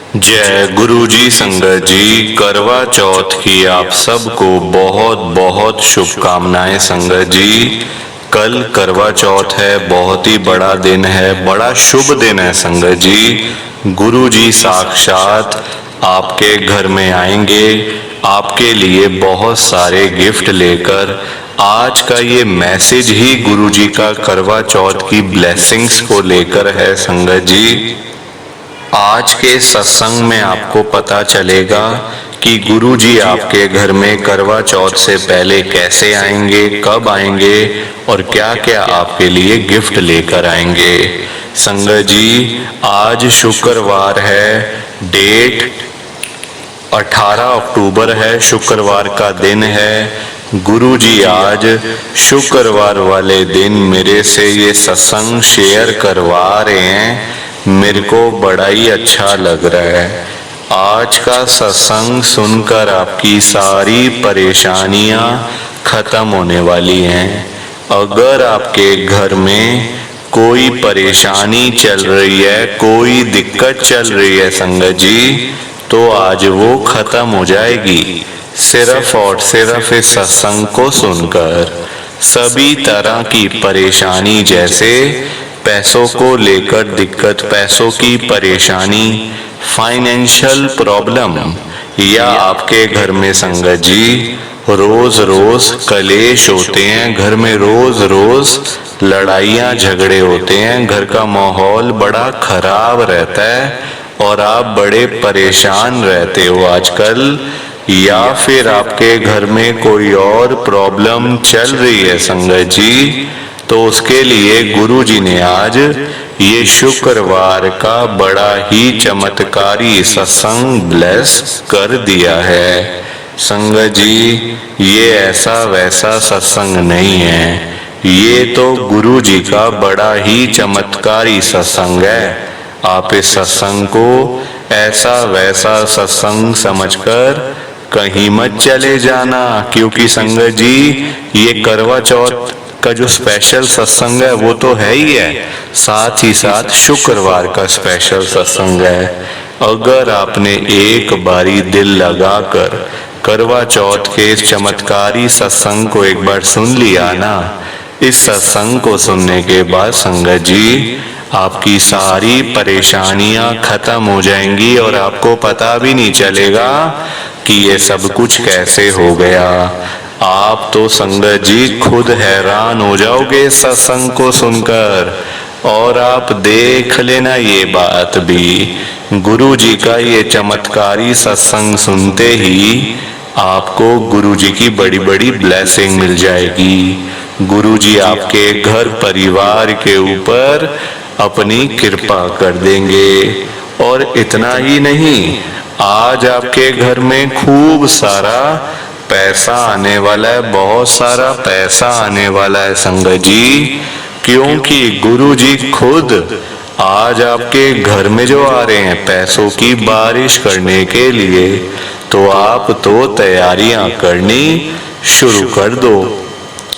जय गुरु जी। संगत जी, करवा चौथ की आप सबको बहुत बहुत शुभकामनाएं। संगत जी, कल करवा चौथ है, बहुत ही बड़ा दिन है, बड़ा शुभ दिन है। संगत जी, गुरु जी साक्षात आपके घर में आएंगे, आपके लिए बहुत सारे गिफ्ट लेकर। आज का ये मैसेज ही गुरु जी का करवा चौथ की ब्लेसिंग्स को लेकर है। संगत जी, आज के सत्संग में आपको पता चलेगा कि गुरु जी आपके घर में करवा चौथ से पहले कैसे आएंगे, कब आएंगे और क्या क्या आपके लिए गिफ्ट लेकर आएंगे। संगत जी, आज शुक्रवार है, डेट 18 अक्टूबर है, शुक्रवार का दिन है। गुरु जी आज शुक्रवार वाले दिन मेरे से ये सत्संग शेयर करवा रहे हैं। मेरे को बड़ा ही अच्छा लग रहा है। आज का सत्संग सुनकर आपकी सारी परेशानियां खत्म होने वाली हैं। अगर आपके घर में कोई परेशानी चल रही है, कोई दिक्कत चल रही है संगत जी, तो आज वो खत्म हो जाएगी सिर्फ और सिर्फ इस सत्संग को सुनकर। सभी तरह की परेशानी, जैसे पैसों को लेकर दिक्कत, पैसों की परेशानी, फाइनेंशियल प्रॉब्लम, या आपके घर में संगत जी रोज रोज कलेश होते हैं, घर में रोज रोज लड़ाइयाँ झगड़े होते हैं, घर का माहौल बड़ा खराब रहता है और आप बड़े परेशान रहते हो आजकल, या फिर आपके घर में कोई और प्रॉब्लम चल रही है संगत जी, तो उसके लिए गुरु जी ने आज ये शुक्रवार का बड़ा ही चमत्कारी सत्संग ब्लेस कर दिया है। संगत जी, ये ऐसा वैसा सत्संग नहीं है, ये तो गुरु जी का बड़ा ही चमत्कारी सत्संग है। आप इस सत्संग को ऐसा वैसा सत्संग समझकर कहीं मत चले जाना, क्योंकि संगत जी ये करवा चौथ का जो स्पेशल सत्संग है वो तो है ही है, साथ ही साथ शुक्रवार का स्पेशल सत्संग है। अगर आपने एक बारी दिल लगाकर करवा चौथ के इस चमत्कारी सत्संग को एक बार सुन लिया ना, इस सत्संग को सुनने के बाद संगत जी आपकी सारी परेशानियां खत्म हो जाएंगी और आपको पता भी नहीं चलेगा कि ये सब कुछ कैसे हो गया। आप तो संगत जी खुद हैरान हो जाओगे सत्संग को सुनकर। और आप देख लेना ये बात भी, गुरु जी का ये चमत्कारी सत्संग सुनते ही आपको गुरु जी की बड़ी बड़ी ब्लेसिंग मिल जाएगी। गुरु जी आपके घर परिवार के ऊपर अपनी कृपा कर देंगे। और इतना ही नहीं, आज आपके घर में खूब सारा पैसा आने वाला है, बहुत सारा पैसा आने वाला है संगत जी, क्योंकि गुरु जी खुद आज आपके घर में जो आ रहे हैं पैसों की बारिश करने के लिए, तो आप तो तैयारियां करनी शुरू कर दो।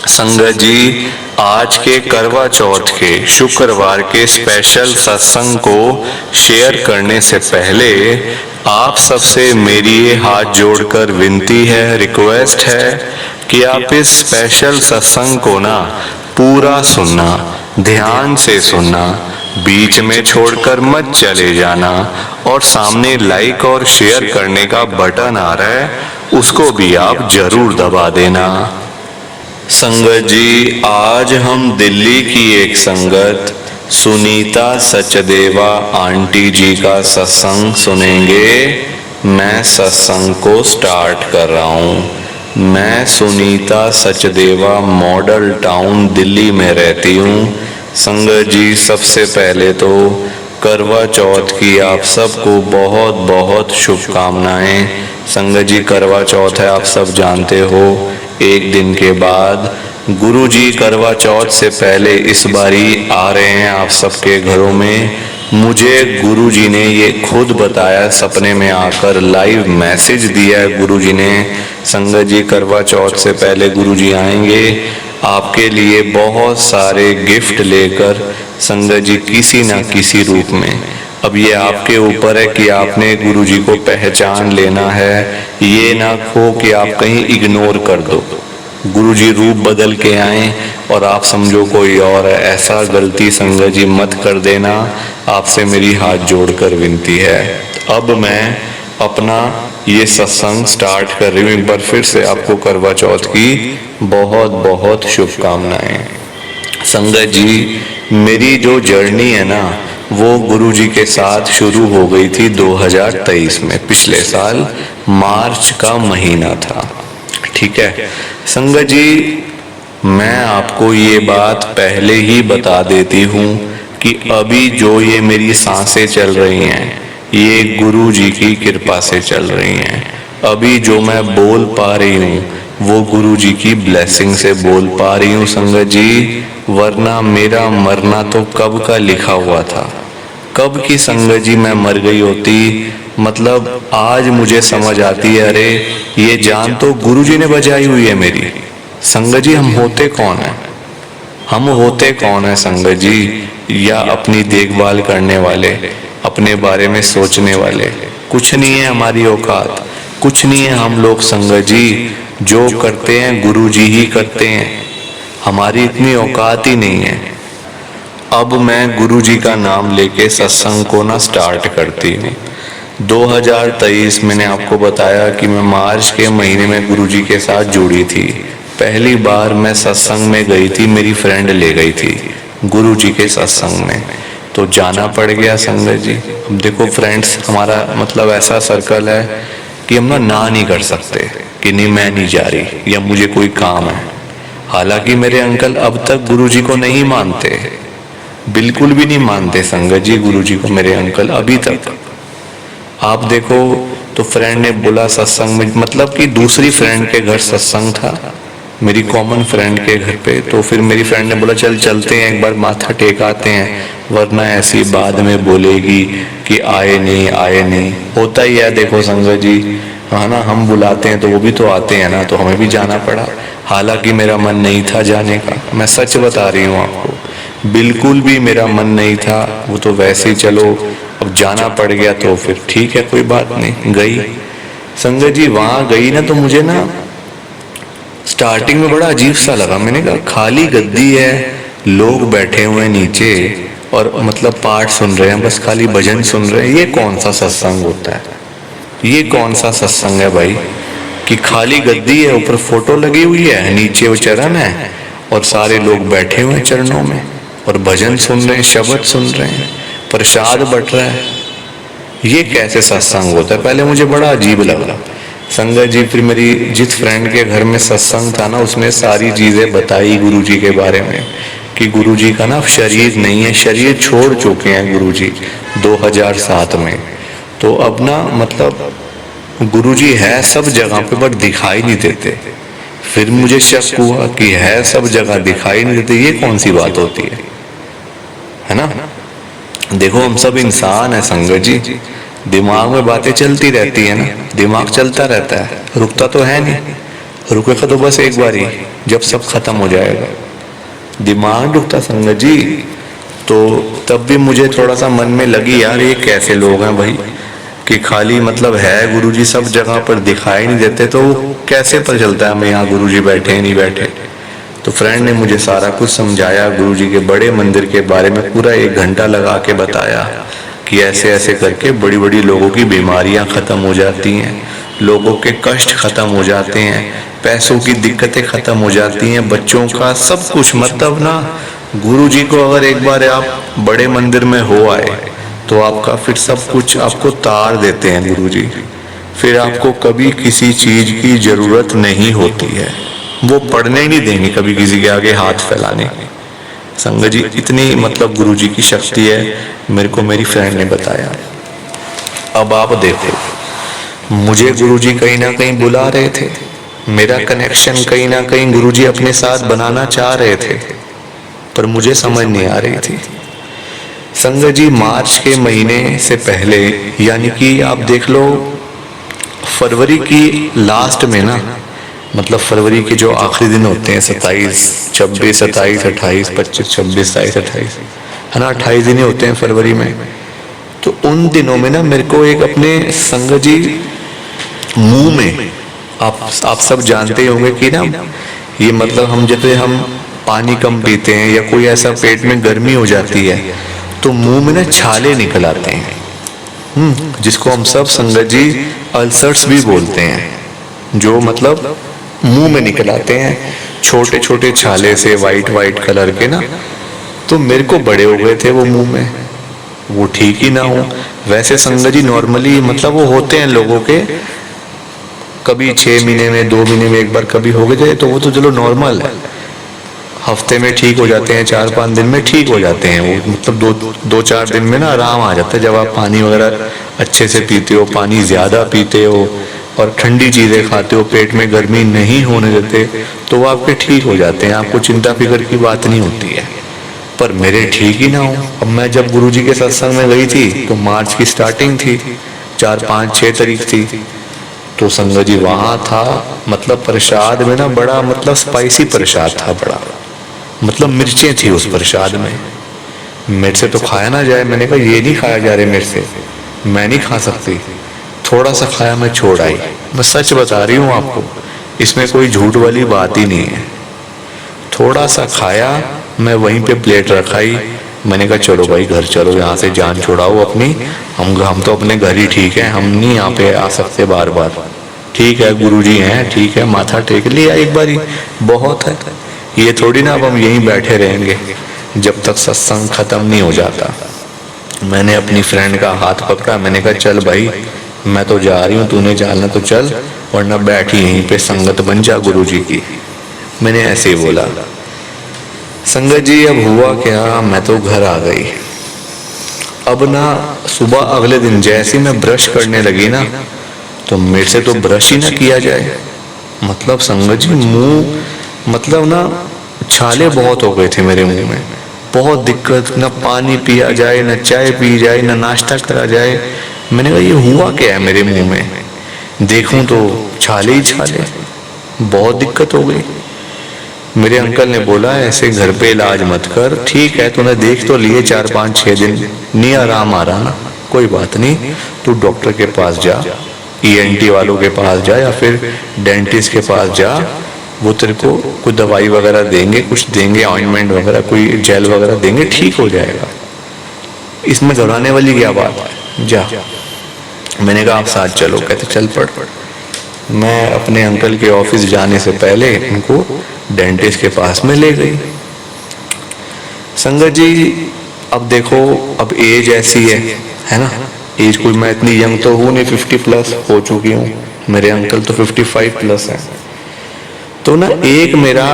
संगत जी, आज के करवा चौथ के शुक्रवार के स्पेशल सत्संग को शेयर करने से पहले आप सबसे मेरी ये हाथ जोड़कर विनती है, रिक्वेस्ट है कि आप इस स्पेशल सत्संग को ना पूरा सुनना, ध्यान से सुनना, बीच में छोड़कर मत चले जाना। और सामने लाइक और शेयर करने का बटन आ रहा है, उसको भी आप जरूर दबा देना। संगत जी, आज हम दिल्ली की एक संगत सुनीता सचदेवा आंटी जी का सत्संग सुनेंगे। मैं सत्संग को स्टार्ट कर रहा हूँ। मैं सुनीता सचदेवा मॉडल टाउन दिल्ली में रहती हूँ। संगत जी, सबसे पहले तो करवा चौथ की आप सबको बहुत बहुत शुभकामनाएं। संगत जी, करवा चौथ है, आप सब जानते हो, एक दिन के बाद गुरु जी करवा चौथ से पहले इस बारी आ रहे हैं आप सबके घरों में। मुझे गुरु जी ने ये खुद बताया, सपने में आकर लाइव मैसेज दिया है गुरु जी ने। संगत जी, करवा चौथ से पहले गुरु जी आएंगे, आपके लिए बहुत सारे गिफ्ट लेकर संगत जी किसी ना किसी रूप में। अब ये आपके ऊपर है कि आपने गुरु जी को पहचान लेना है, ये ना हो कि आप कहीं इग्नोर कर दो, गुरु जी रूप बदल के आए और आप समझो कोई और है। ऐसा गलती संगत जी मत कर देना, आपसे मेरी हाथ जोड़कर विनती है। अब मैं अपना ये सत्संग स्टार्ट कर रही हूँ। एक बार फिर से आपको करवा चौथ की बहुत बहुत शुभकामनाएं। संगत जी, मेरी जो जर्नी है ना वो गुरु जी के साथ शुरू हो गई थी 2023 में, पिछले साल मार्च का महीना था। ठीक है संगत जी, मैं आपको ये बात पहले ही बता देती हूँ कि अभी जो ये मेरी सांसें चल रही हैं ये गुरु जी की कृपा से चल रही हैं। अभी जो मैं बोल पा रही हूँ वो गुरु जी की ब्लेसिंग से बोल पा रही हूँ संगत जी, वरना मेरा मरना तो कब का लिखा हुआ था। कब की संगत जी मैं मर गई होती, मतलब आज मुझे समझ आती है, अरे ये जान तो गुरु जी ने बचाई हुई है मेरी। संगत जी, हम होते कौन है? हम होते कौन है संगत जी? या अपनी देखभाल करने वाले, अपने बारे में सोचने वाले? कुछ नहीं है हमारी औकात, कुछ नहीं है हम लोग संगत जी। जो करते हैं गुरु जी ही करते हैं, हमारी इतनी औकात ही नहीं है। अब मैं गुरु जी का नाम लेके सत्संग को ना स्टार्ट करती हूँ। 2023 मैंने आपको बताया कि मैं मार्च के महीने में गुरु जी के साथ जुड़ी थी। पहली बार मैं सत्संग में गई थी, मेरी फ्रेंड ले गई थी गुरु जी के सत्संग में, तो जाना पड़ गया संगत जी। अब देखो फ्रेंड्स, हमारा मतलब ऐसा सर्कल है कि हम ना नहीं कर सकते कि नहीं मैं नहीं जा रही या मुझे कोई काम है। हालांकि मेरे अंकल अब तक गुरु जी को नहीं मानते, बिल्कुल भी नहीं मानते संगत जी गुरु जी को, मेरे अंकल अभी तक। आप देखो तो फ्रेंड ने बोला सत्संग में, मतलब कि दूसरी फ्रेंड के घर सत्संग था, मेरी कॉमन फ्रेंड के घर पे। तो फिर मेरी फ्रेंड ने बोला चल चलते हैं, एक बार माथा टेक आते हैं, वरना ऐसी बाद में बोलेगी कि आए नहीं आए नहीं। होता ही है देखो संगत जी, है ना, हम बुलाते हैं तो वो भी तो आते हैं ना, तो हमें भी जाना पड़ा। हालांकि मेरा मन नहीं था जाने का, मैं सच बता रही हूँ आपको, बिल्कुल भी मेरा मन नहीं था। वो तो वैसे ही चलो अब जाना पड़ गया तो फिर ठीक है, कोई बात नहीं, गई संगत जी। वहां गई ना तो मुझे ना स्टार्टिंग में बड़ा अजीब सा लगा। मैंने कहा खाली गद्दी है, लोग बैठे हुए नीचे और मतलब पाठ सुन रहे हैं, बस खाली भजन सुन रहे हैं, ये कौन सा सत्संग होता है? ये कौन सा सत्संग है भाई कि खाली गद्दी है, ऊपर फोटो लगी हुई है, नीचे वो चरण है और सारे लोग बैठे हुए चरणों में और भजन सुन रहे हैं, शब्द सुन रहे हैं, प्रसाद बट रहा है। ये कैसे सत्संग होता है? पहले मुझे बड़ा अजीब लगा संगत जी। फिर मेरी जिस फ्रेंड के घर में सत्संग था ना, उसने सारी चीजें बताई गुरु जी के बारे में कि गुरु जी का ना शरीर नहीं है, शरीर छोड़ चुके हैं गुरु जी 2007 में। तो अब ना मतलब गुरु जी है सब जगह पे बट दिखाई नहीं देते। फिर मुझे शक हुआ कि है सब जगह दिखाई नहीं देते, ये कौन सी बात होती है ना? देखो हम सब इंसान है संगत जी, दिमाग में बातें चलती रहती है ना, दिमाग चलता रहता है, रुकता तो है नहीं। रुकेगा तो बस एक बार ही, जब सब खत्म हो जाएगा, दिमाग रुकता संगत जी। तो तब भी मुझे थोड़ा सा मन में लगी, यार ये कैसे लोग हैं भाई कि खाली मतलब है गुरु जी सब जगह पर दिखाई नहीं देते, तो कैसे पता चलता है हमें यहाँ गुरु जी बैठे नहीं बैठे? तो फ्रेंड ने मुझे सारा कुछ समझाया, गुरु जी के बड़े मंदिर के बारे में पूरा 1 घंटा लगा के बताया कि ऐसे ऐसे करके बड़ी बड़ी लोगों की बीमारियां खत्म हो जाती हैं, लोगों के कष्ट खत्म हो जाते हैं, पैसों की दिक्कतें खत्म हो जाती हैं, बच्चों का सब कुछ। मतलब ना गुरु जी को अगर एक बार आप बड़े मंदिर में हो आए तो आपका फिर सब कुछ आपको तार देते हैं गुरु जी, फिर आपको कभी किसी चीज की जरूरत नहीं होती है, वो पढ़ने ही नहीं देंगे कभी किसी के आगे हाथ फैलाने। संगत जी इतनी मतलब गुरु जी की शक्ति है, मेरे को मेरी फ्रेंड ने बताया। अब आप देखो, मुझे गुरु जी कहीं ना कहीं बुला रहे थे, मेरा कनेक्शन कहीं ना कहीं गुरु जी अपने साथ बनाना चाह रहे थे, पर मुझे समझ नहीं आ रही थी। संगत जी मार्च के महीने से पहले, यानी कि आप देख लो फरवरी की लास्ट में ना, मतलब फरवरी के जो आखिरी दिन होते हैं, 27, 26, 27, 28, 25, 26, 27, 28, है ना, 28 दिन ही होते हैं फरवरी में। तो उन दिनों में ना मेरे को एक अपने संगत जी मुंह में, आप सब जानते होंगे कि ना, ये मतलब हम जैसे हम पानी कम पीते हैं या कोई ऐसा पेट में गर्मी हो जाती है तो मुंह में ना छाले निकल आते हैं, जिसको हम सब संगत जी अल्सर्स भी बोलते हैं, जो मतलब मुंह में निकल आते हैं छोटे छोटे छाले से, वाइट वाइट कलर के ना। तो मेरे को बड़े हो गए थे वो मुंह में, वो ठीक ही ना हो। वैसे संगत जी नॉर्मली मतलब वो होते हैं लोगों के, कभी 6 महीने में, 2 महीने में एक बार कभी हो गए तो वो तो चलो नॉर्मल है, हफ्ते में ठीक हो जाते हैं, 4-5 दिन में ठीक हो जाते हैं वो, मतलब 2-4 दिन में ना आराम आ जाता है जब आप पानी वगैरह अच्छे से पीते हो, पानी ज्यादा पीते हो और ठंडी चीजें खाते हो, पेट में गर्मी नहीं होने देते, तो वो आपके ठीक हो जाते हैं, आपको चिंता फिक्र की बात नहीं होती है। पर मेरे ठीक ही ना हो। अब मैं जब गुरुजी के सत्संग में गई थी तो मार्च की स्टार्टिंग थी, 4-5-6 तारीख थी, तो संगत जी वहां था, मतलब प्रसाद में ना बड़ा मतलब स्पाइसी प्रसाद था, बड़ा मतलब मिर्चें थी उस प्रसाद में। मेरे से तो खाया ना जाए, मैंने कहा ये नहीं खाया जा रहे मेरे से, मैं नहीं खा सकती। थोड़ा सा खाया, मैं छोड़ आई, मैं सच बता रही हूँ आपको, इसमें कोई झूठ वाली बात ही नहीं है। थोड़ा सा खाया, मैं वहीं पे प्लेट रखाई, मैंने कहा चलो भाई घर चलो, यहाँ से जान छुड़ाओ अपनी, हम तो अपने घर ही ठीक है, हम नहीं यहाँ पे आ सकते बार बार। ठीक है गुरुजी हैं, ठीक है, माथा टेक लिया एक बारी, बहुत है, ये थोड़ी ना अब हम यहीं बैठे रहेंगे जब तक सत्संग खत्म नहीं हो जाता। मैंने अपनी फ्रेंड का हाथ पकड़ा, मैंने कहा चल भाई मैं तो जा रही हूँ, तूने जाना तो चल, वरना बैठ यहीं पे संगत बन जा गुरुजी की। मैंने ऐसे ही बोला। संगत जी अब हुआ क्या, मैं तो घर आ गई। अब ना सुबह अगले दिन जैसे मैं ब्रश करने लगी ना, तो मेरे से तो ब्रश ही ना किया जाए, मतलब संगत जी मुंह, मतलब ना छाले बहुत हो गए थे मेरे मुंह में, बहुत दिक्कत, ना पानी पिया जाए, ना चाय पी जाए, ना नाश्ता करा जाए। मैंने कहा ये हुआ क्या है मेरे मुंह में, देखूं तो छाले ही छाले, बहुत दिक्कत हो गई। मेरे अंकल ने बोला ऐसे घर पे इलाज मत कर, ठीक है तूने देख तो लिए 4-5-6 दिन नहीं आराम आ रहा ना, कोई बात नहीं, तू डॉक्टर के पास जा, ENT वालों के पास जा या फिर डेंटिस्ट के पास जा, वो तेरे को कोई दवाई वगैरह देंगे, कुछ देंगे, ऑइंटमेंट वगैरह, कोई जेल वगैरह देंगे, ठीक हो जाएगा, इसमें घबराने वाली क्या बात है, जा। मैंने कहा आप साथ चलो, कहते चल पड़। मैं अपने अंकल के ऑफिस जाने से पहले उनको डेंटिस्ट के पास में ले गई। संगत जी अब देखो, अब एज ऐसी है ना, एज कोई मैं इतनी यंग तो हूँ नहीं, 50+ हो चुकी हूँ, मेरे अंकल तो 55+ है। तो ना एक मेरा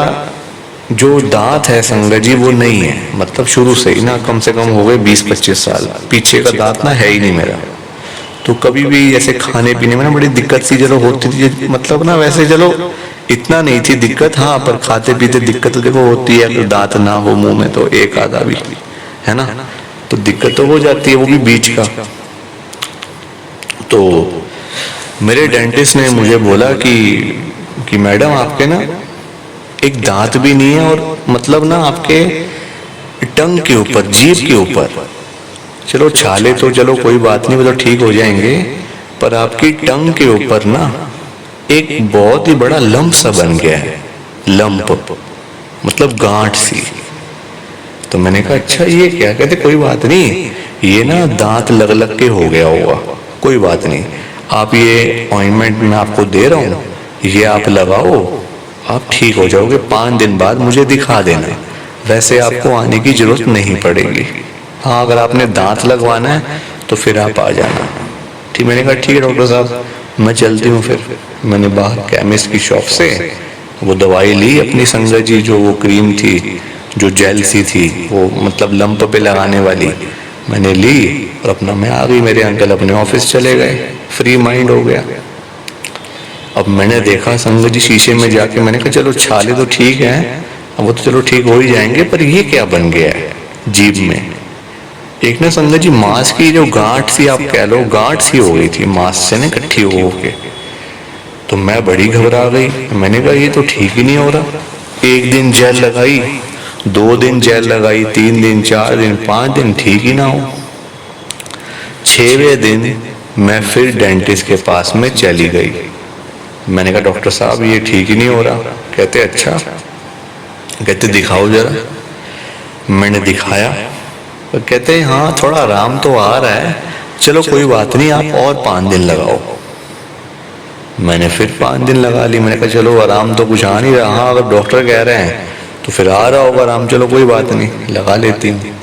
जो दांत है संगत जी वो नहीं है, मतलब शुरू से ही ना कम से कम हो गए 20-25 साल, पीछे का दांत ना है ही नहीं मेरा। तो कभी भी ऐसे खाने पीने में ना बड़ी दिक्कत सी चलो होती थी, मतलब ना वैसे चलो इतना नहीं थी दिक्कत, हाँ पर खाते पीते दिक्कत देखो होती है, अगर दांत ना हो मुंह में तो एक आधा भी है ना, तो दिक्कत तो हो जाती है, वो भी बीच का। तो मेरे डेंटिस्ट ने मुझे बोला कि मैडम आपके ना एक दांत भी नहीं है, और मतलब ना आपके टंग के ऊपर, जीभ के ऊपर, चलो छाले तो चलो कोई बात नहीं, वो तो ठीक हो जाएंगे, पर आपकी टंग के ऊपर ना एक बहुत ही बड़ा लंप सा बन गया है, लंप मतलब गांठ सी। तो मैंने कहा अच्छा ये क्या, कहते कोई बात नहीं, ये ना दांत लग लग के हो गया होगा, कोई बात नहीं, आप ये ऑइंटमेंट मैं आपको दे रहा हूँ, ये आप लगाओ, आप ठीक हो जाओगे, 5 दिन बाद मुझे दिखा देना, वैसे आपको आने की जरूरत नहीं पड़ेगी, हाँ अगर आपने दांत लगवाना है तो फिर आप आ जाना। ठीक, मैंने कहा ठीक है डॉक्टर साहब मैं चलती हूँ। फिर मैंने बाहर केमिस्ट की शॉप से वो दवाई ली अपनी संगत जी, जो वो क्रीम थी जो जेल सी थी, वो मतलब लंप पे लगाने वाली, मैंने ली और अपना मैं आ गई, मेरे अंकल अपने ऑफिस चले गए, फ्री माइंड हो गया। अब मैंने देखा संगत जी शीशे में जाके, मैंने कहा चलो छाले तो ठीक है, वो तो चलो ठीक हो ही जाएंगे, पर ये क्या बन गया है जीभ में, एक ना संगत जी मांस की जो गांठ सी आप कह लो, गांठ सी हो गई थी मांस से ना इकट्ठी हो के, तो मैं बड़ी घबरा गई। मैंने कहा ये तो ठीक ही नहीं हो रहा। एक दिन जेल लगाई, 2 दिन जेल लगाई, 3 दिन, 4 दिन, 5 दिन, ठीक ही ना हो। 6वें दिन मैं फिर डेंटिस्ट के पास में चली गई। मैंने कहा डॉक्टर साहब ये ठीक ही नहीं हो रहा। कहते अच्छा, कहते दिखाओ जरा। मैंने दिखाया, तो कहते हाँ थोड़ा आराम तो आ रहा है, चलो कोई बात नहीं, आप और 5 दिन लगाओ। मैंने फिर 5 दिन लगा ली। मैंने कहा चलो आराम तो कुछ आ नहीं रहा, अगर डॉक्टर कह रहे हैं तो फिर आ रहा होगा आराम, चलो कोई बात नहीं, लगा लेती हूँ।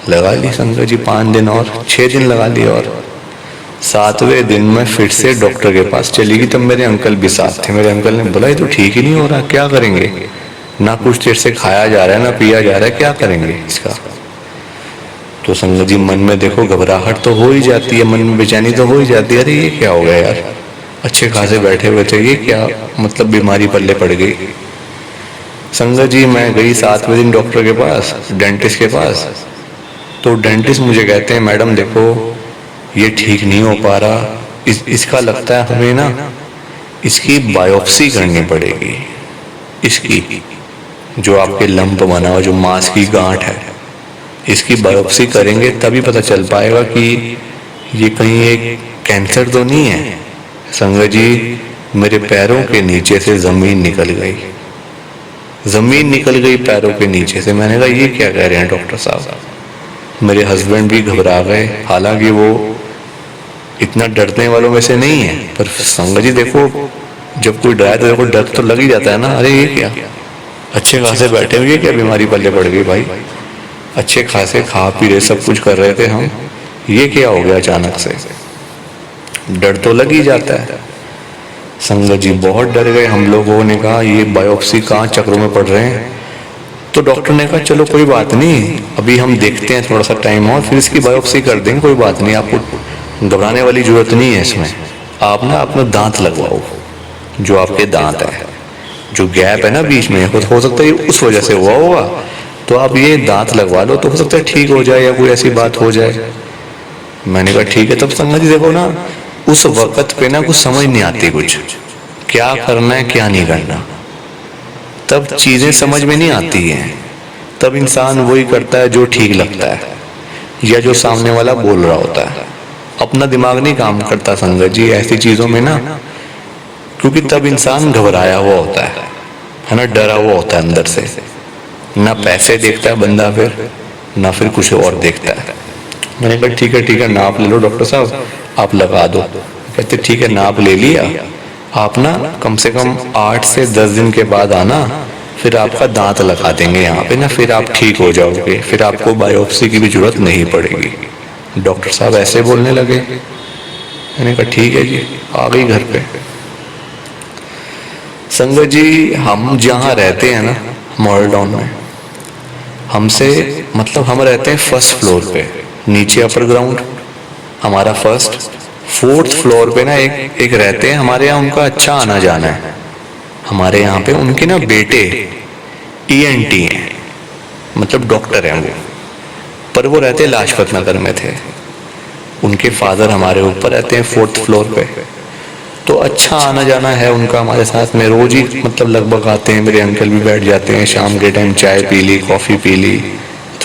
लगा ली संगत जी 5 दिन और 6 दिन लगा ली। और 7वें दिन में फिर से डॉक्टर के पास चली गई। तब मेरे अंकल भी साथ थे। मेरे अंकल ने बोला ये तो ठीक ही नहीं हो रहा, क्या करेंगे, ना कुछ देर से खाया जा रहा है ना पिया जा रहा है, क्या करेंगे इसका। तो संगत जी मन में देखो घबराहट तो हो ही जाती है, मन में बेचैनी तो हो ही जाती है, अरे ये क्या हो गया यार, अच्छे खासे बैठे हुए थे, ये क्या मतलब बीमारी पल्ले पड़ गई। संगत जी मैं गई 7वें दिन डॉक्टर के पास, डेंटिस्ट के पास। तो डेंटिस्ट मुझे कहते हैं मैडम देखो ये ठीक नहीं हो पा रहा, इसका लगता है हमें ना इसकी बायोप्सी करनी पड़ेगी। इसकी जो आपके लंप बना हुआ, जो मांस की गांठ है, इसकी बायोप्सी करेंगे तभी पता चल पाएगा कि ये कहीं एक कैंसर तो नहीं है। संगत जी मेरे पैरों के नीचे से जमीन निकल गई, जमीन निकल गई पैरों के नीचे से। मैंने कहा ये क्या कह रहे हैं डॉक्टर साहब। मेरे हस्बैंड भी घबरा गए, हालांकि वो इतना डरने वालों में से नहीं है, पर संगत जी देखो जब कोई डराए तो देखो डर तो लग ही जाता है ना, अरे ये क्या, अच्छे खासे बैठे हुए क्या बीमारी पल्ले पड़ गई भाई, अच्छे खासे खा पी रहे सब कुछ कर रहे थे हम, ये क्या हो गया अचानक से, डर तो लग ही जाता है। संगत जी बहुत डर गए। हम लोगों ने कहा ये बायोप्सी कहाँ चक्रों में पड़ रहे हैं। तो डॉक्टर ने कहा चलो कोई बात नहीं, अभी हम देखते हैं थोड़ा सा टाइम और फिर इसकी बायोप्सी कर देंगे, कोई बात नहीं, आपको घबराने वाली जरूरत नहीं है इसमें। आप ना अपना दांत लगवाओ, जो आपके दांत है, जो गैप है ना बीच में, हो सकता है उस वजह से हुआ होगा, तो आप ये दांत लगवा लो तो हो सकता है ठीक हो जाए या कोई ऐसी बात हो जाए। मैंने कहा ठीक है। तब संगत जी देखो ना उस वक्त पे ना कुछ समझ नहीं आती, कुछ क्या करना है क्या नहीं करना, तब चीजें समझ में नहीं आती हैं। तब इंसान वही करता है जो ठीक लगता है या जो सामने वाला बोल रहा होता है, अपना दिमाग नहीं काम करता संगत जी ऐसी चीजों में ना, क्योंकि तब इंसान घबराया हुआ होता है ना, डरा हुआ होता है अंदर से, ना पैसे देखता है बंदा फिर, ना फिर कुछ और देखता है। मैंने कहा ठीक है नाप ले लो डॉक्टर साहब, आप लगा दो। कहते ठीक है नाप ले लिया, आप ना कम से कम 8 से 10 दिन के बाद आना, फिर आपका दांत लगा देंगे यहाँ पे ना, फिर आप ठीक हो जाओगे, फिर आपको बायोप्सी की भी जरूरत नहीं पड़ेगी। डॉक्टर साहब ऐसे बोलने लगे। मैंने कहा ठीक है जी, आ गई घर पे। संगत जी हम जहाँ रहते हैं ना मॉडल टाउन में, हमसे मतलब हम रहते हैं फर्स्ट फ्लोर पे, नीचे अपर ग्राउंड हमारा फर्स्ट, 4th फ्लोर पे ना एक रहते हैं हमारे यहाँ, उनका अच्छा आना जाना है हमारे यहाँ पे। उनके ना बेटे ENT हैं, मतलब डॉक्टर हैं वो, पर वो रहते लाजपत नगर में थे। उनके फादर हमारे ऊपर रहते हैं 4th फ्लोर पे, तो अच्छा आना जाना है उनका हमारे साथ में, रोज ही मतलब लगभग आते हैं। मेरे अंकल भी बैठ जाते हैं, शाम के टाइम चाय पी ली, कॉफी पी ली,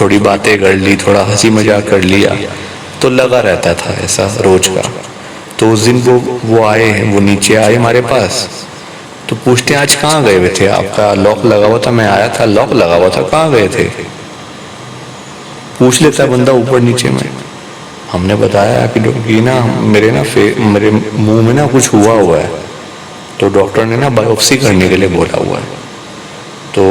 थोड़ी बातें कर ली, थोड़ा हंसी मजाक कर लिया, तो लगा रहता था ऐसा रोज का। तो उस दिन वो आए, वो नीचे आए हमारे पास, तो पूछते हैं आज कहाँ गए हुए थे, आपका लॉक लगा हुआ था, मैं आया था लॉक लगा हुआ था, कहाँ गए थे, पूछ लेता बंदा ऊपर नीचे में। हमने बताया कि ना मेरे मुंह में ना कुछ हुआ है, तो डॉक्टर ने ना बायोप्सी करने के लिए बोला हुआ है, तो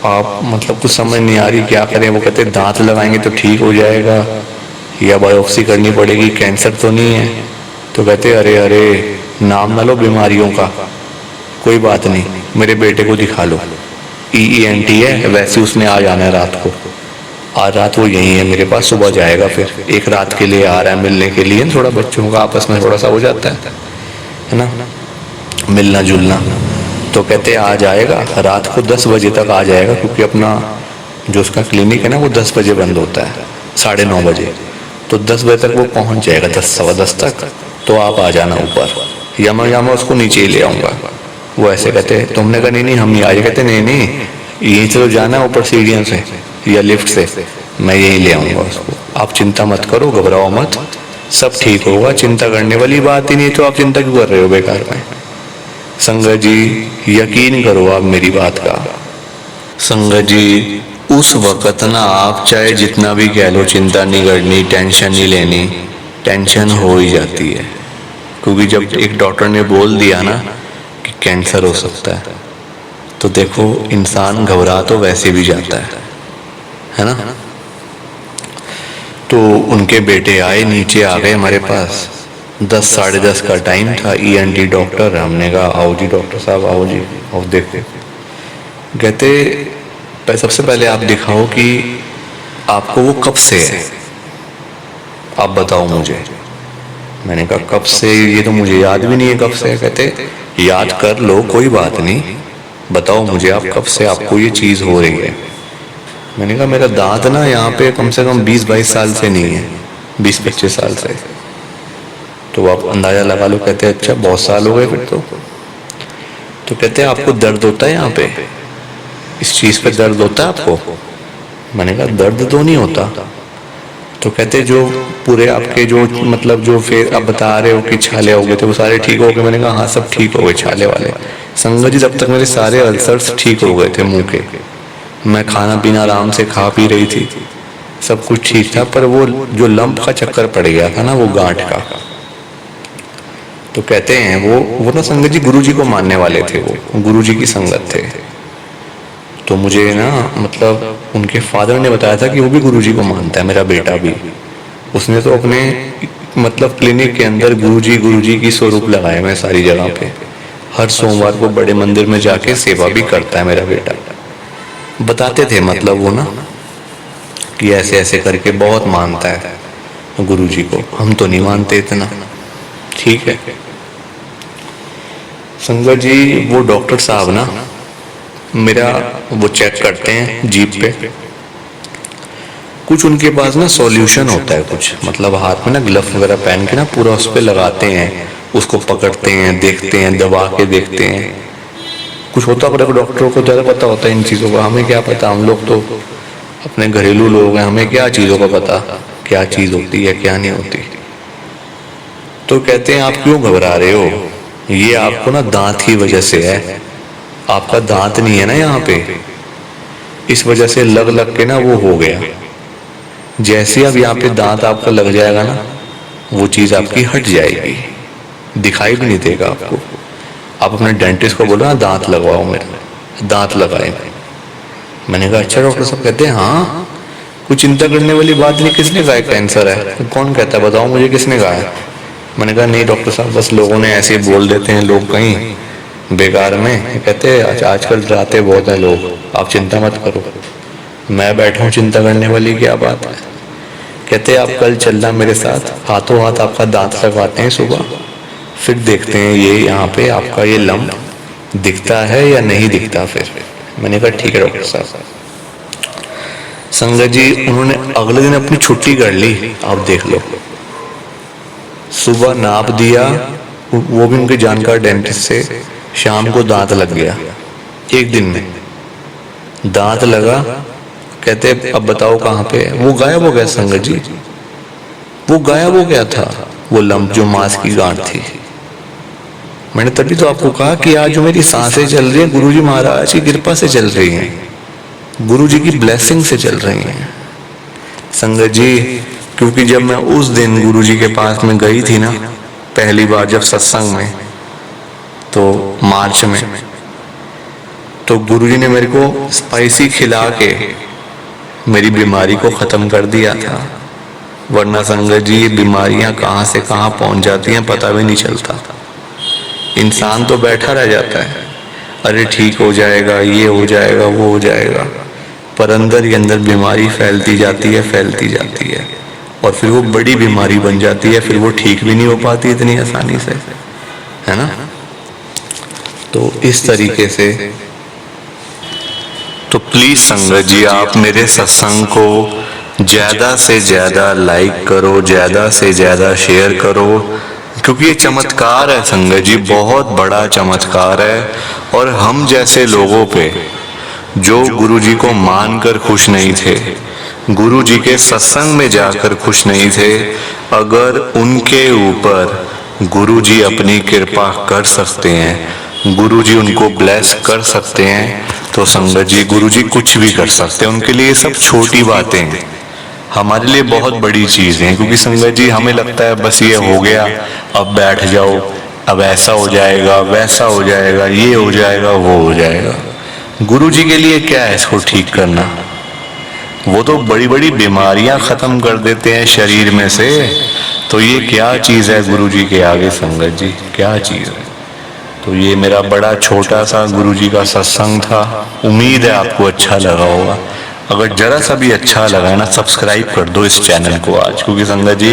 आप मतलब कुछ समझ नहीं आ रही क्या करें। वो कहते दांत लगाएंगे तो ठीक हो जाएगा या बायोप्सी करनी पड़ेगी, कैंसर तो नहीं है। तो कहते अरे नाम ना लो बीमारियों का, कोई बात नहीं, मेरे बेटे को दिखा लो, ENT है, वैसे उसने आ जाना है रात को, आज रात वो यही है मेरे पास, सुबह जाएगा, फिर एक रात के लिए आ रहा है मिलने के लिए, थोड़ा बच्चों का आपस में थोड़ा सा हो जाता है ना, मिलना जुलना। तो कहते आ जाएगा रात को 10 बजे तक आ जाएगा, क्योंकि अपना जो उसका क्लिनिक है ना वो 10 बजे बंद होता है, 9:30 बजे, तो 10 बजे तक वो पहुंच जाएगा, 10 सवा 10 तक, तो आप आ जाना ऊपर या मैं उसको नीचे ही ले आऊँगा। वो ऐसे कहते, तुमने कहा नहीं नहीं हम यहाँ, कहते नहीं नहीं यहीं से तो जाना है ऊपर सीढ़ियों से या लिफ्ट से, मैं यही ले आऊँगा उसको, आप चिंता मत करो, घबराओ मत, सब ठीक होगा, चिंता करने वाली बात ही नहीं, तो आप चिंता क्यों कर रहे हो बेकार में। संगत जी यकीन करो आप मेरी बात का। संगत जी उस वक़्त ना आप चाहे जितना भी कह लो चिंता नहीं करनी, टेंशन नहीं लेनी, टेंशन हो ही जाती है। क्योंकि जब एक डॉक्टर ने बोल दिया ना कि कैंसर हो सकता है, तो देखो इंसान घबरा तो वैसे भी जाता है ना। तो उनके बेटे आए, नीचे आ गए हमारे पास, 10 साढ़े 10 का टाइम था। ENT डॉक्टर, हमने कहा आओ जी डॉक्टर साहब आओ जी, और देखते कहते सबसे पहले आप दिखाओ कि आपको वो कब से है, आप बताओ मुझे। मैंने कहा कब से, ये तो मुझे याद भी नहीं है कब से है। कहते याद कर लो कोई बात नहीं, बताओ मुझे आप कब से आपको ये चीज़ हो रही है। मैंने कहा मेरा दांत ना यहाँ पे कम से कम 20-22 साल से नहीं है, 20-25 साल से। तो आप अंदाजा लगा लो। कहते अच्छा बहुत साल हो गए फिर तो कहते आपको दर्द होता है यहाँ पे, इस चीज़ पे दर्द होता है आपको। मैंने कहा दर्द तो नहीं होता। तो कहते जो पूरे आपके जो मतलब जो फिर आप बता रहे हो कि छाले हो गए थे वो सारे ठीक हो गए। मैंने कहा हाँ सब ठीक हो गए छाले वाले। संगत जी तब तक मेरे सारे अल्सर्स ठीक हो गए थे मुंह के, मैं खाना पीना आराम से खा पी रही थी, सब कुछ ठीक था। पर वो जो लंप का चक्कर पड़ गया था ना, वो गांठ का। तो कहते हैं वो ना संगत जी गुरु जी को मानने वाले थे, वो गुरु जी की संगत थे। तो मुझे ना मतलब उनके फादर ने बताया था कि वो भी गुरुजी को मानता है, मेरा बेटा भी। उसने तो अपने मतलब क्लिनिक के अंदर गुरुजी की स्वरूप लगाए मैं सारी जगह पे। हर सोमवार को बड़े मंदिर में जाके सेवा भी करता है मेरा बेटा। बताते थे मतलब वो ना कि ऐसे ऐसे करके बहुत मानता है गुरुजी को। हम तो नहीं मानते इतना, ठीक है। संगत जी वो डॉक्टर साहब ना मेरा वो चेक करते हैं जीभ पे, कुछ उनके पास ना सॉल्यूशन होता है कुछ, मतलब हाथ में ना ग्लव्स वगैरह पहन के ना पूरा उस पे लगाते हैं, उसको पकड़ते हैं, देखते हैं, दबा के देखते हैं। कुछ होता पर डॉक्टरों को ज़्यादा पता होता है इन चीज़ों का, हमें क्या पता, हम लोग तो अपने घरेलू लोग हैं, हमें क्या चीज़ों का पता क्या चीज़ होती है क्या नहीं होती। तो कहते हैं आप क्यों घबरा रहे हो, ये आपको ना दांत की वजह से है, आपका दांत नहीं है ना यहाँ पे, इस वजह से लग लग के ना वो हो गया। जैसे अब यहाँ पे दांत आपका लग जाएगा ना, वो चीज़ आपकी हट जाएगी, दिखाई भी नहीं देगा आपको। आप अपने डेंटिस्ट को बोलो ना दांत लगवाओ मेरा, दांत लगाए। मैंने कहा अच्छा डॉक्टर साहब। कहते हैं हाँ कुछ चिंता करने वाली बात नहीं, किसने कहा कैंसर है, कौन कहता है बताओ मुझे किसने कहा है। मैंने कहा नहीं डॉक्टर साहब बस लोगों ने ऐसे ही बोल देते हैं लोग कहीं बेकार में। कहते आजकल डराते बहुत हैं लोग, आप चिंता मत करो, मैं बैठा हूँ, चिंता करने वाली क्या बात है। कहते आप कल चलना मेरे साथ, हाथों हाथ आपका दांत लगवाते हैं सुबह, फिर देखते हैं ये यहाँ पे आपका ये लम्प दिखता है या नहीं दिखता फिर। मैंने कहा ठीक है डॉक्टर साहब। संगत जी उन्होंने अगले दिन अपनी छुट्टी कर ली, आप देख लो। सुबह नाप दिया, वो भी उनके जानकार डेंटिस्ट से, शाम को दांत लग गया, एक दिन में दांत लगा। कहते अब बताओ कहाँ पे है, वो गायब हो गया संगत जी, वो गायब हो गया था वो लंप जो मांस की गांठ थी। मैंने तभी तो आपको कहा कि आज जो मेरी सांसें चल रही हैं गुरुजी महाराज की कृपा से चल रही हैं, गुरुजी की ब्लेसिंग से चल रही हैं संगत जी। क्योंकि जब मैं उस दिन गुरुजी के पास में गई थी ना पहली बार जब सत्संग में, तो मार्च में, तो गुरुजी ने मेरे को स्पाइसी खिला के मेरी बीमारी को ख़त्म कर दिया था। वरना संगत जी ये बीमारियां कहाँ से कहाँ पहुँच जाती हैं पता भी नहीं चलता। इंसान तो बैठा रह जाता है, अरे ठीक हो जाएगा, ये हो जाएगा, वो हो जाएगा, पर अंदर ही अंदर बीमारी फैलती जाती है, फैलती जाती है, और फिर वो बड़ी बीमारी बन जाती है, फिर वो ठीक भी नहीं हो पाती इतनी आसानी से, है ना। तो इस तरीके से तो प्लीज संगत जी आप मेरे सत्संग को ज़्यादा से ज़्यादा लाइक करो, ज़्यादा से ज़्यादा शेयर करो, क्योंकि ये चमत्कार है संगत जी, बहुत बड़ा चमत्कार है। और हम जैसे लोगों पे जो गुरु जी को मानकर खुश नहीं थे, गुरु जी के सत्संग में जाकर खुश नहीं थे, अगर उनके ऊपर गुरु जी अपनी कृपा कर सकते हैं, गुरु जी उनको ब्लेस कर सकते हैं, तो संगत जी गुरु जी कुछ भी कर सकते हैं। उनके लिए सब छोटी बातें हैं, हमारे लिए बहुत बड़ी चीजें हैं। क्योंकि संगत जी हमें लगता है बस ये हो गया, अब बैठ जाओ, अब ऐसा हो जाएगा, वैसा हो जाएगा, ये हो जाएगा, वो हो जाएगा। गुरु जी के लिए क्या है इसको ठीक करना? वो तो बड़ी बड़ी बीमारियां खत्म कर देते हैं शरीर में से। तो ये क्या चीज है गुरु जी के आगे संगत जी, क्या चीज है? तो ये मेरा बड़ा छोटा सा गुरु जी का सत्संग था। उम्मीद है आपको अच्छा लगा होगा। अगर जरा सा भी अच्छा लगा ना, सब्सक्राइब कर दो इस चैनल को आज, क्योंकि संगत जी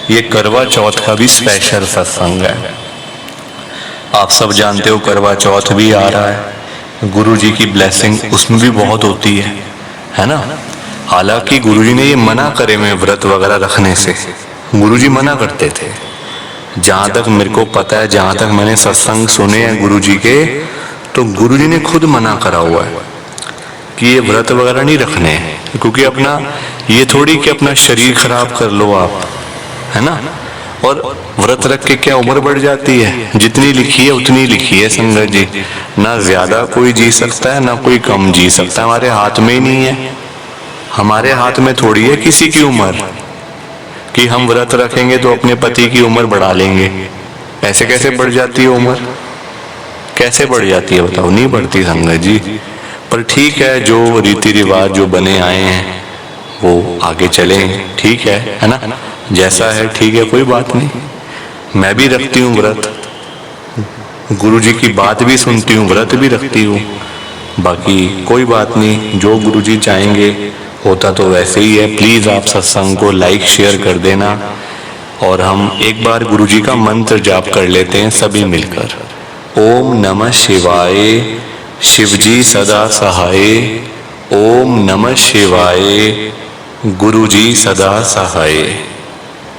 ये करवा चौथ का भी स्पेशल सत्संग है। आप सब जानते हो करवा चौथ भी आ रहा है, गुरु जी की ब्लेसिंग उसमें भी बहुत होती है ना। हालांकि गुरु जी ने ये मना करे में व्रत वगैरह रखने से, गुरु जी मना करते थे। जहां तक मेरे को पता है, जहां तक मैंने सत्संग सुने हैं गुरु जी के, तो गुरु जी ने खुद मना करा हुआ है कि ये व्रत वगैरह नहीं रखने हैं। क्योंकि अपना ये थोड़ी कि अपना शरीर खराब कर लो आप, है ना। और व्रत रख के क्या उम्र बढ़ जाती है? जितनी लिखी है उतनी लिखी है संगत जी। ना ज्यादा कोई जी सकता है, ना कोई कम जी सकता है। हमारे हाथ में ही नहीं है, हमारे हाथ में थोड़ी है किसी की उम्र कि हम व्रत रखेंगे तो अपने पति की उम्र बढ़ा लेंगे। ऐसे कैसे बढ़ जाती है उम्र? कैसे बढ़ जाती है बताओ? नहीं बढ़ती संगत जी। पर ठीक है, जो रीति रिवाज जो बने आए हैं वो आगे चलें, ठीक है ना। जैसा है ठीक है, कोई बात नहीं। मैं भी रखती हूँ व्रत, गुरु जी की बात भी सुनती हूँ, व्रत भी रखती हूँ। बाकी कोई बात नहीं, जो गुरु जी चाहेंगे होता तो वैसे ही है। प्लीज आप सत्संग को लाइक शेयर कर देना। और हम एक बार गुरु जी का मंत्र जाप कर लेते हैं सभी मिलकर। ओम नमः शिवाय, शिव जी सदा सहाय। ओम नमः शिवाय, गुरु जी सदा सहाय।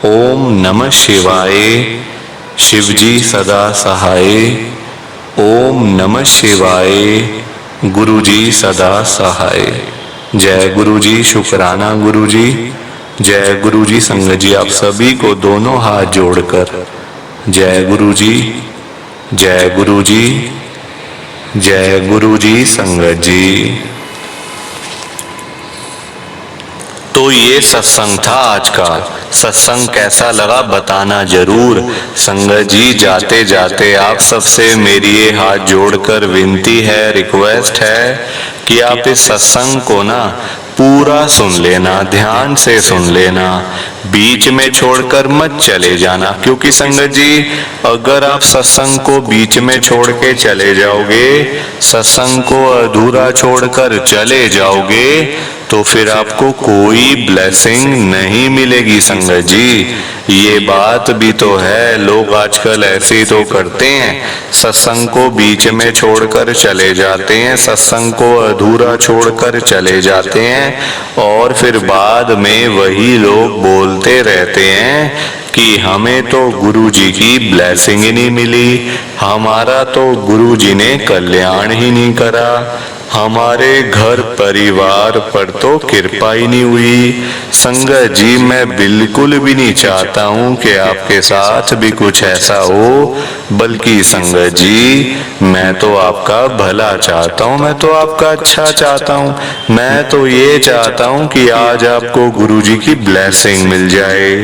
ओम नमः शिवाय, शिव जी सदा सहाय। ओम नमः शिवाय, गुरु जी सदा सहाय। जय गुरु जी, शुक्राना गुरु जी। जय गुरु जी संगत जी, आप सभी को दोनों हाथ जोड़कर जय गुरु जी, जय गुरु जी, जय गुरु जी संगत जी। तो ये सत्संग था आज का। सत्संग कैसा लगा बताना जरूर। संगत जी जाते जाते आप सबसे मेरी ये हाथ जोड़कर विनती है, रिक्वेस्ट है कि आप इस सत्संग को ना पूरा सुन लेना, ध्यान से सुन लेना, बीच में छोड़कर मत चले जाना। क्योंकि संगत जी अगर आप सत्संग को बीच में छोड़ के चले जाओगे, सत्संग को अधूरा छोड़कर चले जाओगे, तो फिर आपको कोई ब्लेसिंग नहीं मिलेगी संगत जी। ये बात भी तो है। लोग आजकल ऐसे ही तो करते हैं, सत्संग को बीच में छोड़कर चले जाते हैं, सत्संग को अधूरा छोड़कर चले जाते हैं, और फिर बाद में वही लोग बोलते रहते हैं कि हमें तो गुरु जी की ब्लेसिंग ही नहीं मिली, हमारा तो गुरु जी ने कल्याण ही नहीं करा, हमारे घर परिवार पर तो कृपा ही नहीं हुई। संगत जी मैं बिल्कुल भी नहीं चाहता हूँ कि आपके साथ भी कुछ ऐसा हो, बल्कि संगत जी मैं तो आपका भला चाहता हूँ, मैं तो आपका अच्छा चाहता हूँ। मैं तो ये चाहता हूँ कि आज आपको गुरु जी की ब्लेसिंग मिल जाए,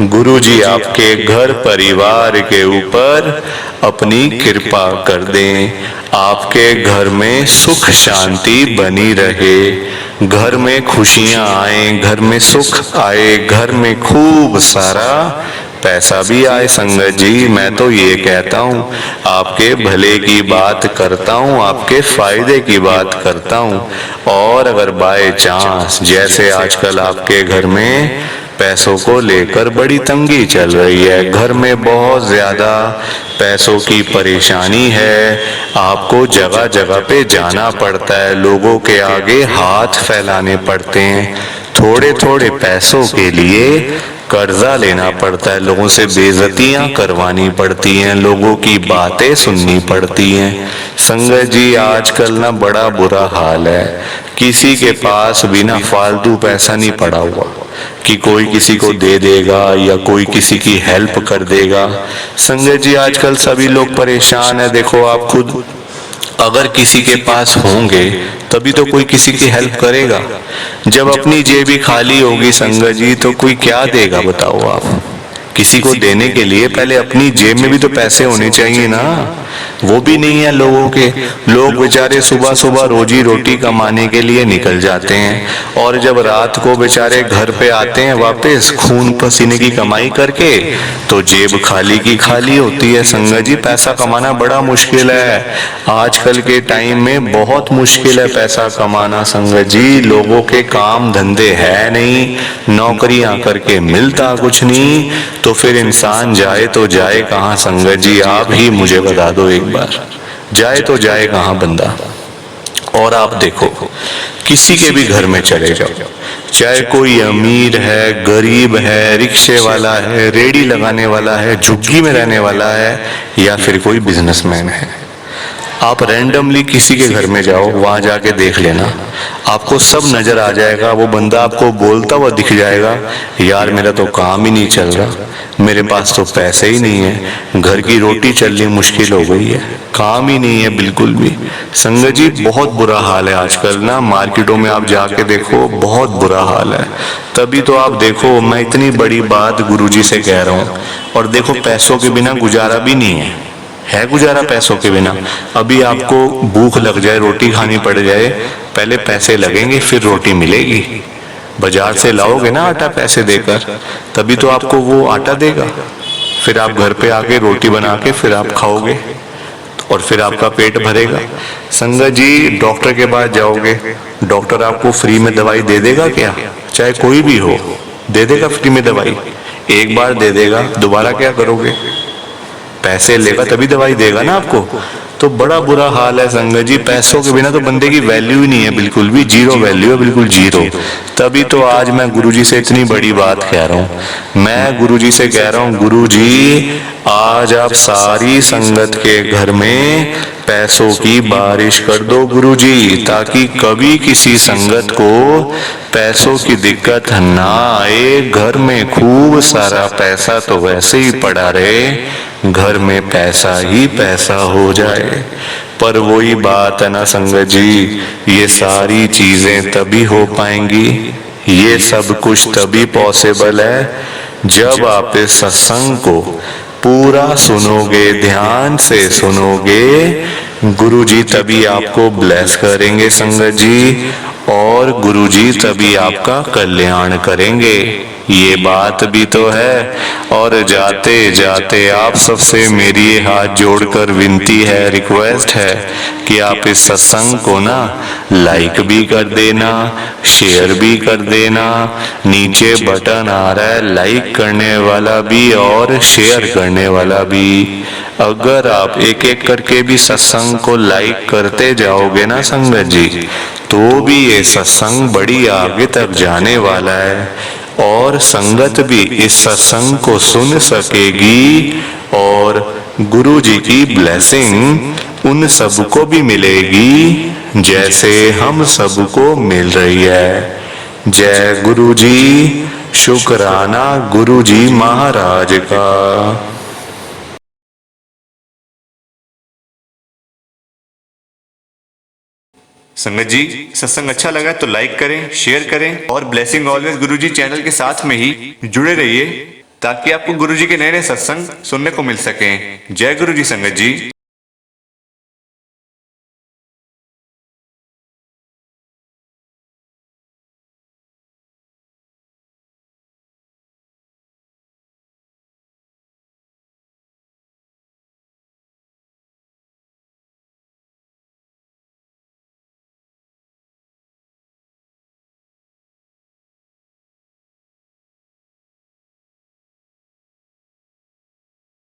गुरु जी आपके घर परिवार के ऊपर अपनी कृपा कर दें, आपके घर में सुख शांति बनी रहे, घर में खुशियां आए, घर में सुख आए, घर में खूब सारा पैसा भी आए। संगत जी मैं तो ये कहता हूँ, आपके भले की बात करता हूँ, आपके फायदे की बात करता हूँ। और अगर बाय चांस जैसे आजकल आपके घर में पैसों को लेकर बड़ी तंगी चल रही है, घर में बहुत ज्यादा पैसों की परेशानी है, आपको जगह जगह पे जाना पड़ता है, लोगों के आगे हाथ फैलाने पड़ते हैं, थोड़े थोड़े पैसों के लिए कर्जा लेना पड़ता है, लोगों से बेइज्जतियां करवानी पड़ती हैं, लोगों की बातें सुननी पड़ती हैं। संगत जी आजकल ना बड़ा बुरा हाल है, किसी के पास भी ना फालतू पैसा नहीं पड़ा हुआ कि कोई किसी को दे देगा या कोई किसी की हेल्प कर देगा। संगत जी आजकल सभी लोग परेशान है। देखो आप खुद, अगर किसी के पास होंगे तभी तो कोई किसी की हेल्प करेगा। जब अपनी जेब ही खाली होगी संगत जी तो कोई क्या देगा बताओ आप। किसी को देने के लिए पहले अपनी जेब में भी तो पैसे होने चाहिए ना, वो भी नहीं है लोगों के। लोग बेचारे सुबह सुबह रोजी रोटी कमाने के लिए निकल जाते हैं और जब रात को बेचारे घर पे आते हैं वापस खून पसीने की कमाई करके, तो जेब खाली की खाली होती है। संगत जी पैसा कमाना बड़ा मुश्किल है, आजकल के टाइम में बहुत मुश्किल है पैसा कमाना। संगत जी लोगों के काम धंधे है नहीं, नौकरियां करके मिलता कुछ नहीं, तो फिर इंसान जाए तो जाए कहाँ संगत जी। आप ही मुझे बता दो एक बार, जाए तो जाए कहाँ बंदा। और आप देखो किसी के भी घर में चले जाओ, चाहे कोई अमीर है, गरीब है, रिक्शे वाला है, रेडी लगाने वाला है, झुग्गी में रहने वाला है, या फिर कोई बिजनेसमैन है, आप रैंडमली किसी के घर में जाओ, वहां जाके देख लेना, आपको सब नजर आ जाएगा। वो बंदा आपको बोलता हुआ दिख जाएगा, यार मेरा तो काम ही नहीं चल रहा, मेरे पास तो पैसे ही नहीं है, घर की रोटी चलनी मुश्किल हो गई है, काम ही नहीं है बिल्कुल भी। संगत जी बहुत बुरा हाल है आजकल ना, मार्केटों में आप जाके देखो बहुत बुरा हाल है। तभी तो आप देखो मैं इतनी बड़ी बात गुरुजी से कह रहा हूँ। और देखो पैसों के बिना गुजारा भी नहीं है गुजारा पैसों के बिना। अभी आपको भूख लग जाए, रोटी खानी पड़ जाए, पहले पैसे लगेंगे फिर रोटी मिलेगी। बाजार से लाओगे ना आटा पैसे देकर, तभी तो आपको वो आटा देगा, फिर आप घर पे आके रोटी बना के फिर आप खाओगे और फिर आपका पेट भरेगा। संगत जी डॉक्टर के पास जाओगे, डॉक्टर आपको फ्री में दवाई दे देगा क्या? चाहे कोई भी हो, दे देगा फ्री में दवाई? एक बार दे देगा, दोबारा क्या करोगे? पैसे लेगा तभी दवाई देगा ना आपको। तो बड़ा बुरा हाल है संगत जी, पैसों के बिना तो बंदे की वैल्यू ही नहीं है, बिल्कुल भी जीरो वैल्यू है, बिल्कुल जीरो। तभी तो आज मैं गुरुजी से इतनी बड़ी बात कह रहा हूँ। मैं गुरुजी से कह रहा हूँ, गुरुजी आज आप सारी संगत के घर में पैसों की बारिश कर दो गुरुजी, ताकि कभी किसी संगत को पैसों की दिक्कत ना आए। घर में खूब सारा पैसा तो वैसे ही पड़ा रहे, घर में पैसा ही पैसा हो जाए। पर वही बात है ना संगत जी, ये सारी चीजें तभी हो पाएंगी, ये सब कुछ तभी पॉसिबल है जब आप इस सत्संग को पूरा सुनोगे, ध्यान से सुनोगे। गुरुजी तभी आपको ब्लेस करेंगे संगत जी, और गुरुजी तभी आपका कल्याण करेंगे। ये बात भी तो है। और जाते जाते आप सबसे मेरी हाथ जोड़कर विनती है, रिक्वेस्ट है कि आप इस सत्संग को ना लाइक भी कर देना, शेयर भी कर देना। नीचे बटन आ रहा है लाइक करने वाला भी और शेयर करने वाला भी। अगर आप एक एक करके भी सत्संग को लाइक करते जाओगे ना संगत जी, तो भी ये सत्संग बड़ी आगे तक जाने वाला है और संगत भी इस सत्संग को सुन सकेगी और गुरु जी की ब्लेसिंग उन सबको भी मिलेगी जैसे हम सबको मिल रही है। जय गुरु जी, शुक्राना गुरु जी महाराज का। संगत जी सत्संग अच्छा लगा तो लाइक करें, शेयर करें और ब्लेसिंग ऑलवेज गुरुजी चैनल के साथ में ही जुड़े रहिए ताकि आपको गुरुजी के नए नए सत्संग सुनने को मिल सकें। जय गुरुजी संगत जी।